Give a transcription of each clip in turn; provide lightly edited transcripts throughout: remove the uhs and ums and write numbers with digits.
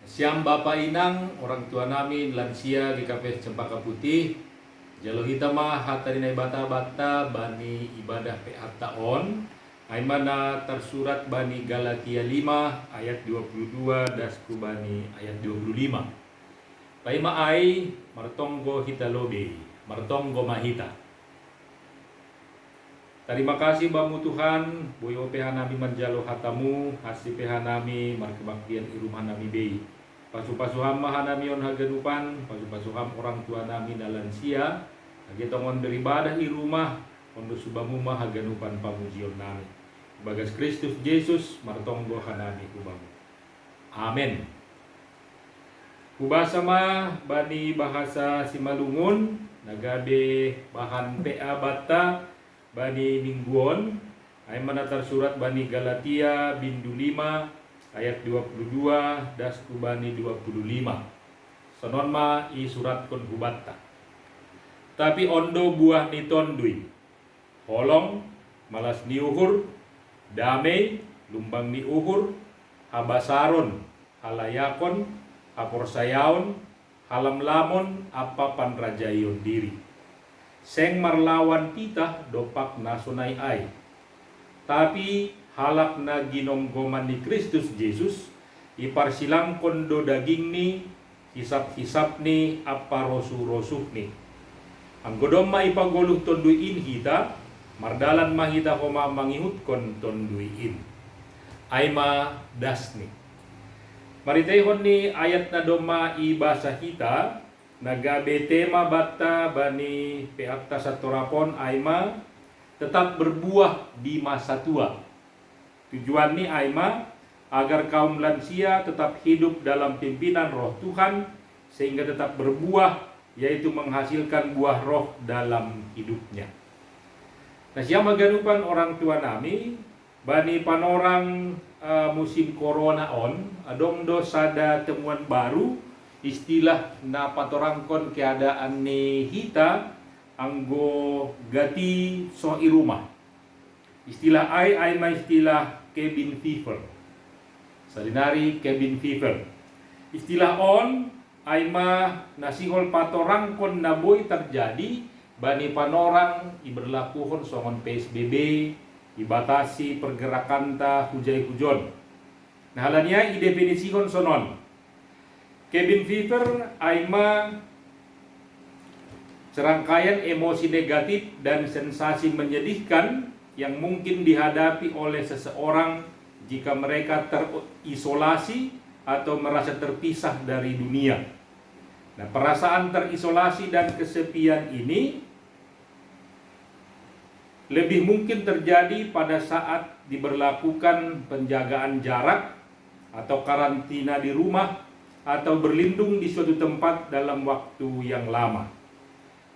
Siang Bapak Inang, orang tua nami lansia GKP Cempaka Putih, jalo hitama hatarinai bata-bata bani ibadah PA taon, aimana tersurat bani Galatia 5 ayat 22 dasku bani ayat 25. Paima ai martonggo hitalobe, martonggo mahita. Terima kasih Bamu Tuhan, boyo PH nami manjalo hatamu, hasi PH nami markebaktian irumah nami bei. Pasu-pasuham mahanami on hagadupan, pasu-pasuham orang tua nami na lansia, agitongon beribadah di rumah, ondo subamu mahaganupan pamujion nami. Bagas Kristus Yesus martonggo hanami kubamu. Amin. Kubasa ma bani bahasa Simalungun, nagabe bahan PA bata bani mingguon, ay manatar surat bani Galatia bindu 5 ayat 22 dasku bani 25. Sonon ma i surat kon hubatta. Tapi ondo buah ni tondui. Holong malas ni uhur, damai lumbang ni uhur, habasaron, halayakon, haporsayaon, halam lamon, apa panrajayon diri. Seng marlawan titah dopak nasunai ai. Tapi halak na ginomgoman ni Kristus Yesus, iparsilang kondo daging ni, hisap-hisap ni, apa rosu-rosuk ni. Ang godom ma ipaguluh tonduin kita, mardalan mahita koma mangihut kon tonduin. Ay ma dasni. Maritayhon ni ayat na doma ibasa kita, nagabe tema bata bani peakta satorapon ayma tetap berbuah di masa tua. Tujuan ni ayma agar kaum lansia tetap hidup dalam pimpinan roh Tuhan sehingga tetap berbuah, yaitu menghasilkan buah roh dalam hidupnya. Nah, siang maganupan orang tua nami bani panorang musim corona on adongdo sada temuan baru istilah na patorangkon keadaan ni hita anggo gati so irumah. Istilah ay ma istilah cabin fever. Salinari cabin fever. Istilah on ay ma nasihol patorangkon na boy terjadi bani panorang iberlakuhon songon PSBB, ibatasi pergerakan ta hujai hujon. Nah halanya idefinisihon sonon. Cabin fever ay ma serangkaian emosi negatif dan sensasi menyedihkan yang mungkin dihadapi oleh seseorang jika mereka terisolasi atau merasa terpisah dari dunia. Nah, perasaan terisolasi dan kesepian ini lebih mungkin terjadi pada saat diberlakukan penjagaan jarak atau karantina di rumah atau berlindung di suatu tempat dalam waktu yang lama.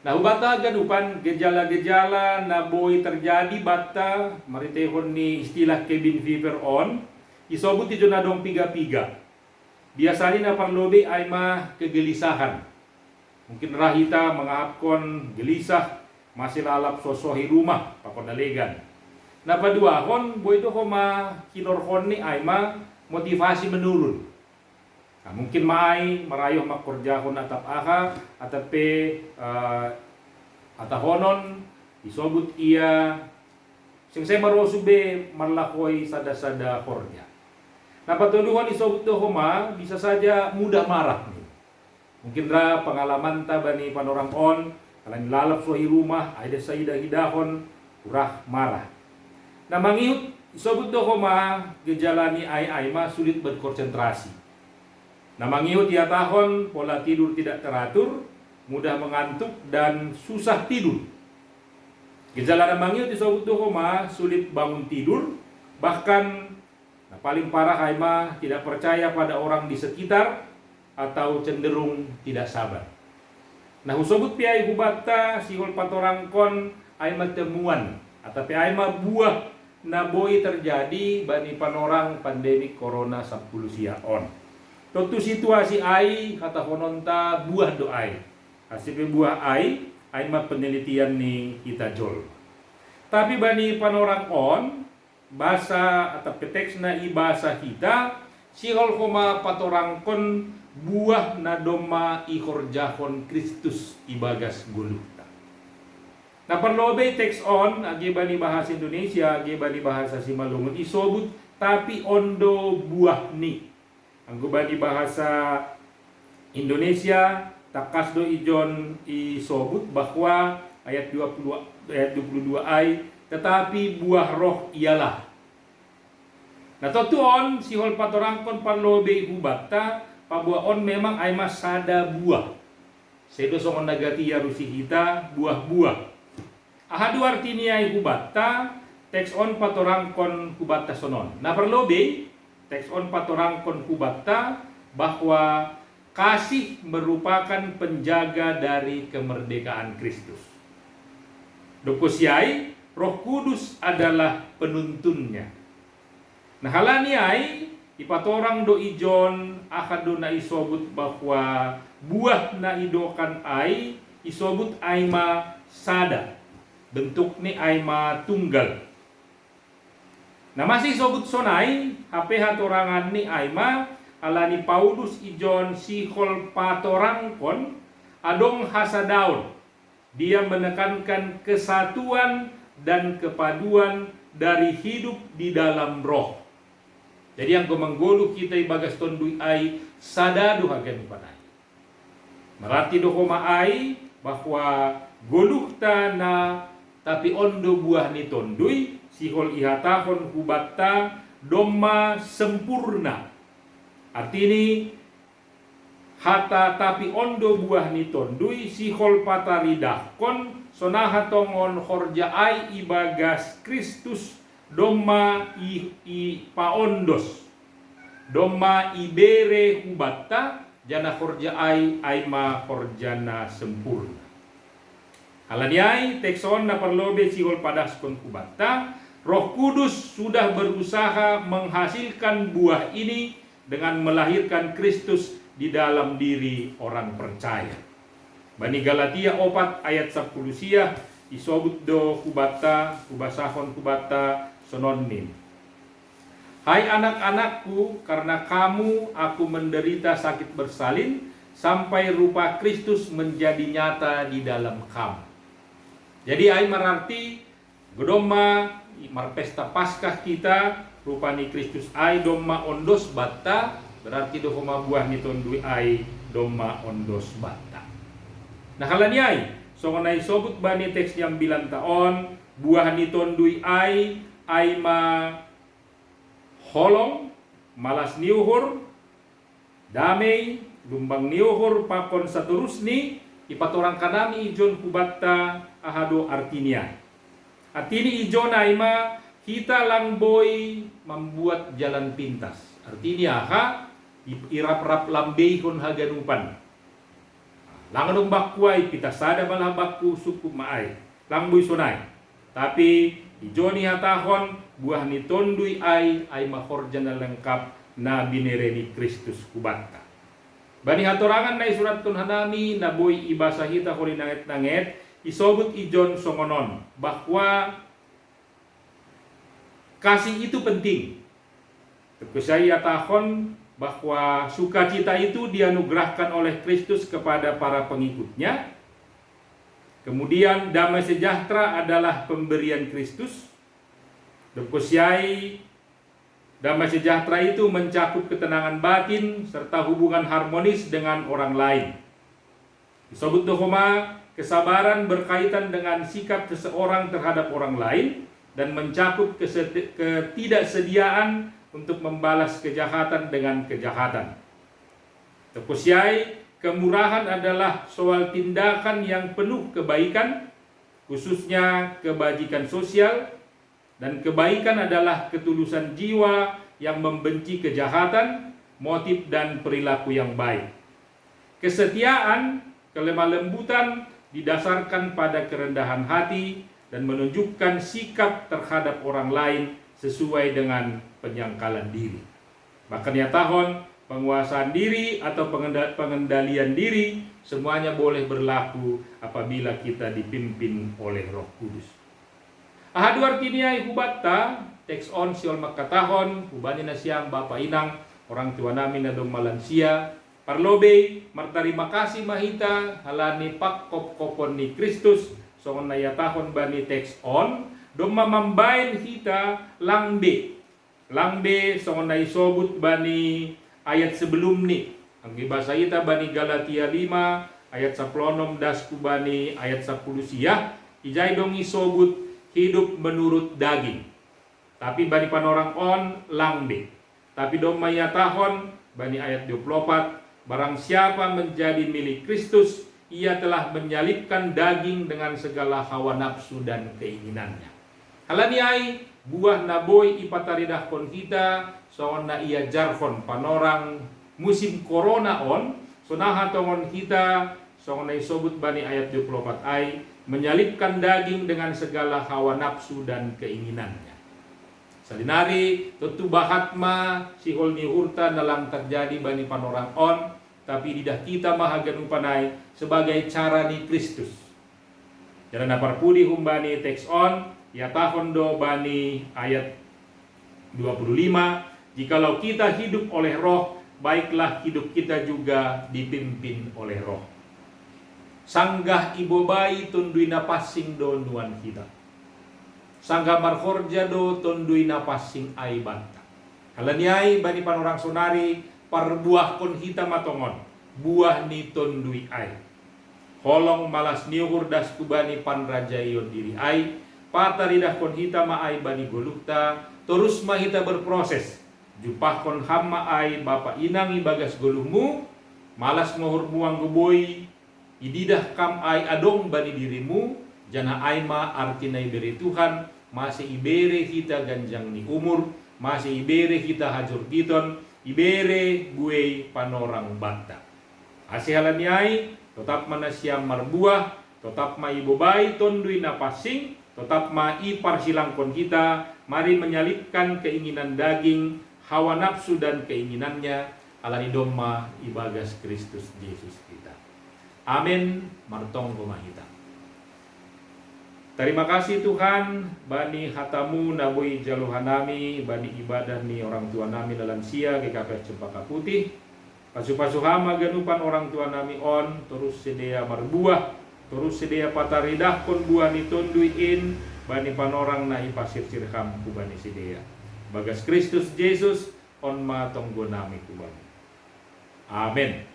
Nah, bata gadupan gejala-gejala na boy terjadi bata maritehon ni istilah cabin fever on isobut itu nadong piga-piga. Biasanya na parlobe ay mah kegelisahan. Mungkin rahita mengahapkon gelisah masih lalap sosohi rumah pakodalegan. Nah, paduahon boy itu koma kinorhon ni ay mah motivasi menurun. Nah, mungkin mai merayoh makorjahon atap aha atape atahonon isobut ia sing saya marosube marlakoi sada-sada korja. Nah, patuduhan isobut do homa bisa saja mudah marah nih. Mungkin ra pengalaman ta bani panorang on kalan lalap sohi rumah ada saida hidahon urah marah. Nah, mangihut isobut do homa gejalani ai ma sulit berkonsentrasi. Nah, mangihut ya tahun pola tidur tidak teratur, mudah mengantuk dan susah tidur. Gejala na mangihut disebut homa sulit bangun tidur, bahkan nah, paling parah haima tidak percaya pada orang di sekitar atau cenderung tidak sabar. Nah, usobut piai hubata sihol patorangkon aima temuan atau aima buah na boy terjadi bani panorang pandemik corona 10 siaon. Tentu situasi ai kata hononta buah doai. Hasil buah ai mah penelitian ni kita jol. Tapi bani panorang on bahasa atau teks na ibasa kita sihol koma patorangkon buah na doma ihorjahon Kristus ibagas guluhta. Na perlobe text on agi bani bahasa Indonesia, agi bani bahasa Simalungun isobut tapi ondo buah ni. Anggo bani bahasa Indonesia takasdo ijon isobut bahwa ayat 22 ay tetapi buah roh ialah. Nah totuon sihol patorangkon parlobe hubata pabuaon memang ay masada buah. Sedo songon nagati yarusi kita buah-buah. Ahadu artinya ay hubata teks on patorangkon hubata sonon. Nah parlobe teks on patorangkon hubata bahwa kasih merupakan penjaga dari kemerdekaan Kristus. Dokusiai, Roh Kudus adalah penuntunnya. Nah halani ai ipatorang do ijon akado na isobut bahwa buah na idokan ai isobut aima sada. Bentuk ni aima tunggal. Nah masih isobut sonai HP hatorangan ni aima alani Paulus ijon sihol patorangkon adong hasadaun. Dia menekankan kesatuan dan kepaduan dari hidup di dalam roh. Jadi yang menggolu kita ibagas tondui ai sadadu hagen panai. Berarti dohoma ai bahwa goluh tanah tapi ondo buah ni tondui sihol ihatahon hubatta doma sempurna. Artini hata tapi ondo buah ni tondui sihol pataridahkon sonaha tongon horja ai ibagas Kristus doma i paondos doma ibere hubatta jana horja ai aima horjana sempurna. Alaniai tekson na perlobe sihol padaskon hubatta Roh Kudus sudah berusaha menghasilkan buah ini dengan melahirkan Kristus di dalam diri orang percaya. Bani Galatia 4 ayat 10 siah isobut do hubata hubasahon hubata sononim. Hai anak-anakku, karena kamu aku menderita sakit bersalin sampai rupa Kristus menjadi nyata di dalam kamu. Jadi ai mararti godoma marpesta Paskah kita rupani Kristus ai doma ondos batta berarti dohoma buah ni tondui ai doma ondos batta. Nah halani ai songonai sobut bani teks yang bilang taon buah ni tondui ai ma holong malas niuhur damai lumbang niuhur pakon saturusni ipatorang kanami ijon kubatta ahado artinya. Artini ijon aima kita langboy membuat jalan pintas. Artinya ha irap-rap lambeihon haganupan. Langanong bakwai pita sada malah bakku suku maai. Langboy sonai. Tapi ijoni hatahon buah ni tondui ai mahorjan na lengkap na binereni Kristus kubatta. Bani hatorangan na surat kun hanami na boy ibasa hita hori nanget-nanget isobut ijon songonon bahwa kasih itu penting. Saya tahon bahwa sukacita itu dianugerahkan oleh Kristus kepada para pengikutnya. Kemudian damai sejahtera adalah pemberian Kristus. Dokusiai damai sejahtera itu mencakup ketenangan batin serta hubungan harmonis dengan orang lain. Disebut dohoma kesabaran berkaitan dengan sikap seseorang terhadap orang lain dan mencakup ketidaksediaan untuk membalas kejahatan dengan kejahatan. Dokusiai kemurahan adalah soal tindakan yang penuh kebaikan, khususnya kebajikan sosial, dan kebaikan adalah ketulusan jiwa yang membenci kejahatan, motif dan perilaku yang baik. Kesetiaan, kelemah lembutan didasarkan pada kerendahan hati dan menunjukkan sikap terhadap orang lain sesuai dengan penyangkalan diri. Bahkan ya tahun penguasaan diri atau pengendalian diri semuanya boleh berlaku apabila kita dipimpin oleh Roh Kudus. Ahadu artinya hubatta teks on siol makatahon hubani na siyang bapa inang orang tua nami na dong malansia. Parlobe, martarima kasih mahita, halani pakkop kopon ni Kristus, so nayatahon ba ni text on, dong mamambayin hita langbe. Langbe, so naisobut ba ni ayat sebelum ni. Ang ibasa ita ba ni Galatia 5, ayat 10 dasku ba ni ayat 10 siyah, ijay dong isobut hidup menurut daging. Tapi bani panorang on langbe. Tapi dong mayatahon bani ayat 24, barang siapa menjadi milik Kristus, ia telah menyalipkan daging dengan segala hawa nafsu dan keinginannya. Halaniai buah naboy ipataridah kon kita, soon na ia jarfon panorang musim corona on, sonaha tongon kita, soon na isobut bani ayat 24 ay, menyalipkan daging dengan segala hawa nafsu dan keinginannya. Salinari tentu bahatma sihol ni hurta nalang terjadi bani panorang on, tapi didah kita mahagan upanay sebagai cara ni Kristus. Jalan aparpudi humbani teks on, ya tahun do bani ayat 25, jikalau kita hidup oleh roh, baiklah hidup kita juga dipimpin oleh roh. Sanggah ibobai tundui napasing do nuan kita. Sangga marforja do tondui napasing ay banta. Halaniay bani panorang sonari parbuah kon hita matongon, buah ni tondui ay. Holong malas niuhur das kubani panrajayon diri ay, pataridah kon hita maay bani golukta, terus mahita berproses. Jupah kon hamma ay bapa inang ibagas goluhmu, malas ngohur buang geboy, ididah kam ay adong bani dirimu, jana ay ma artinay beri Tuhan, masih ibere kita ganjang ni umur, masih ibere kita hajur giton, ibere gue panorang bata. Asihalan niay, tetap mana siam marbuah, tetap ma ibobai tondui napasing, tetap ma iparsilangkon kita, mari menyalipkan keinginan daging, hawa nafsu dan keinginannya, alani domma ibagas Kristus Yesus kita. Amin, martong kumahita. Terima kasih Tuhan, bani hatamu nabui jaluhanami, bani ibadah ni orang tua nami lalansia GKP Cempaka Putih. Pasu-pasuhama ganupan orang tua nami on, terus sedia marbuah, terus sedia pataridah kon buah ni tonduin, bani panorang na ipasir sirham kubani sedia. Bagas Kristus Yesus on ma tonggo nami kubani. Amin.